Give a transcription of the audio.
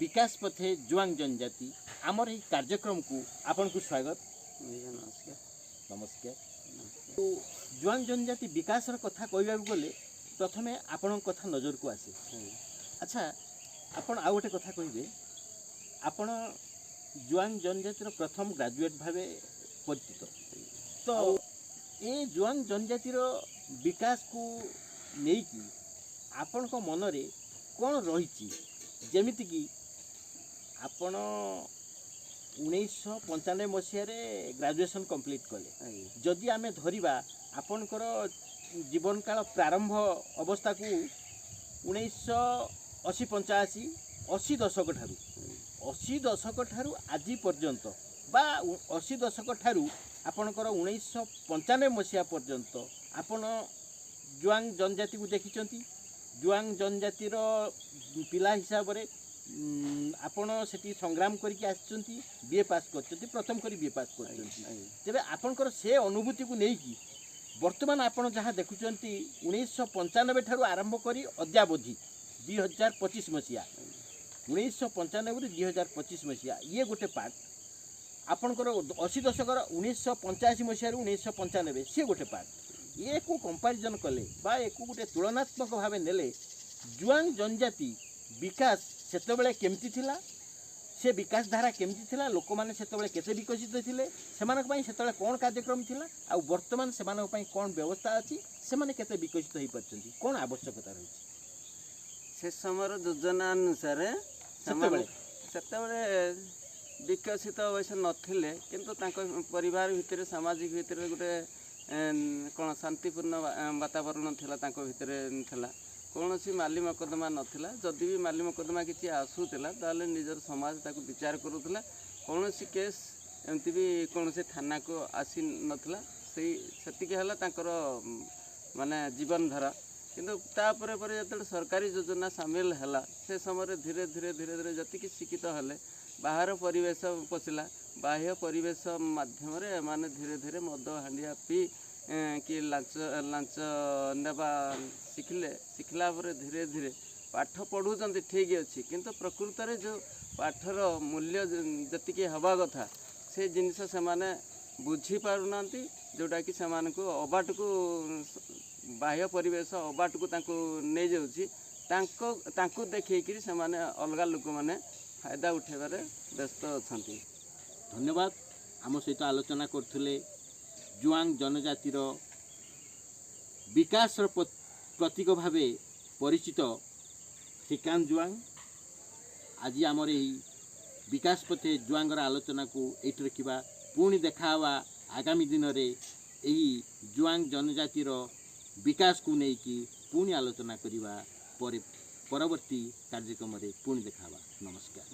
विकास पथे जुआंग जनजाति आमर ये कार्यक्रम को आपन को स्वागत। नमस्कार। नमस्कार। तो जुआंग जनजाति विकास कथा कहवा गले प्रथमे आपण कथा नजर को आसे। अच्छा आपण आ गोटे कथा कहे आपण जुआंग जनजातिर प्रथम ग्रेजुएट भावे परिचित। तो ये जुआंग जनजातिर विकास को लेकिन आपण को मन रे कौन रही जेमिति कि आपण 1995 मसीह ग्रेजुएशन कंप्लीट कले जदि आमे धरिबा आपणकर जीवन काल प्रारंभ अवस्था को 1980 85 80 दशक ठारू 80 दशक ठारू आज पर्यंत बा 80 दशक ठारू आपणकर 1995 मसीहा पर्यंत आपण जुआंग जनजाति को देखिचंती। जुआंग जनजातिर पिला हिसाब से आपण सेठी संग्राम करके आछंती बीए पास करछंती प्रथम करी बीए पास करछंती तेबे आपनकर से अनुभूति को नेकी वर्तमान आपण जहाँ देखुचंती 1995 ठारू आरंभ करी अद्यावधि 2025 मसीहा 1995 रु 2025 मसीहा ये गोटे पार्ट आपनकर 80 दशकर 1985 मसीहा 1995 सी गोटे पार्ट ये को कंपैरिजन कले बा एक गोटे तुलनात्मक भाव नेले जुआंग जनजाति विकास सेतबेले केमती थिला से विकास धारा केमती थिला लोक माने सेतबेले केते विकसित थिले सेमानक पई सेतबेले कोन कार्यक्रम थिला आ वर्तमान सेमानक पई कोन व्यवस्था अछि सेमाने केते विकसित होई परछंती कोन आवश्यकता रही से समर योजना अनुसार सेतबेले विकसित अवश्य नथिले किंतु तांको परिवार भितर सामाजिक भितर गोटे कौन शांतिपूर्ण वातावरण थिला तांको भितर थिला कौन सी माली मकदमा नथिला जदि भी माली मकदमा किसी आसूला ताले निजर समाज ताको विचार करूला कौन सी केस एमती भी कौन से थाना को आसी नथिला सेतिके हला तांकर माने जीवन धारा किंतु तापर पर जते सरकारी योजना शामिल हला से समय धीरे धीरे धीरे धीरे जति शिक्षित हेले बाहर परिवेश पशिला बाह्य परिवेश माध्यम रे माने धीरे धीरे मद हांडिया पी कि लांच नेबा शिखला धीरे धीरे पाठ पढ़ुंट ठीक अच्छे किंतु प्रकृत रे जो पाठर मूल्य जी हवा कथा से जिनस से माने बुझी पारुना जोटा कि से अबाट को बाह्य परिवेश अबाट को नहीं जाऊँगी देखिए से अलग लोक मैंने फायदा उठेबार व्यस्त अच्छा। धन्यवाद। आम सहित आलोचना करथुले जुआंग जनजातिर विकास प्रतीक भावे परिचित श्रीकांत जुआंग आज आमर यही विकास पथे जुआंगर आलोचना को ये रखा पुणी देखा आगामी दिन में यही जुआंग जनजातिर विकास को लेकिन पुणी आलोचना करवा परवर्ती कार्यक्रम में पुणी देखा। नमस्कार।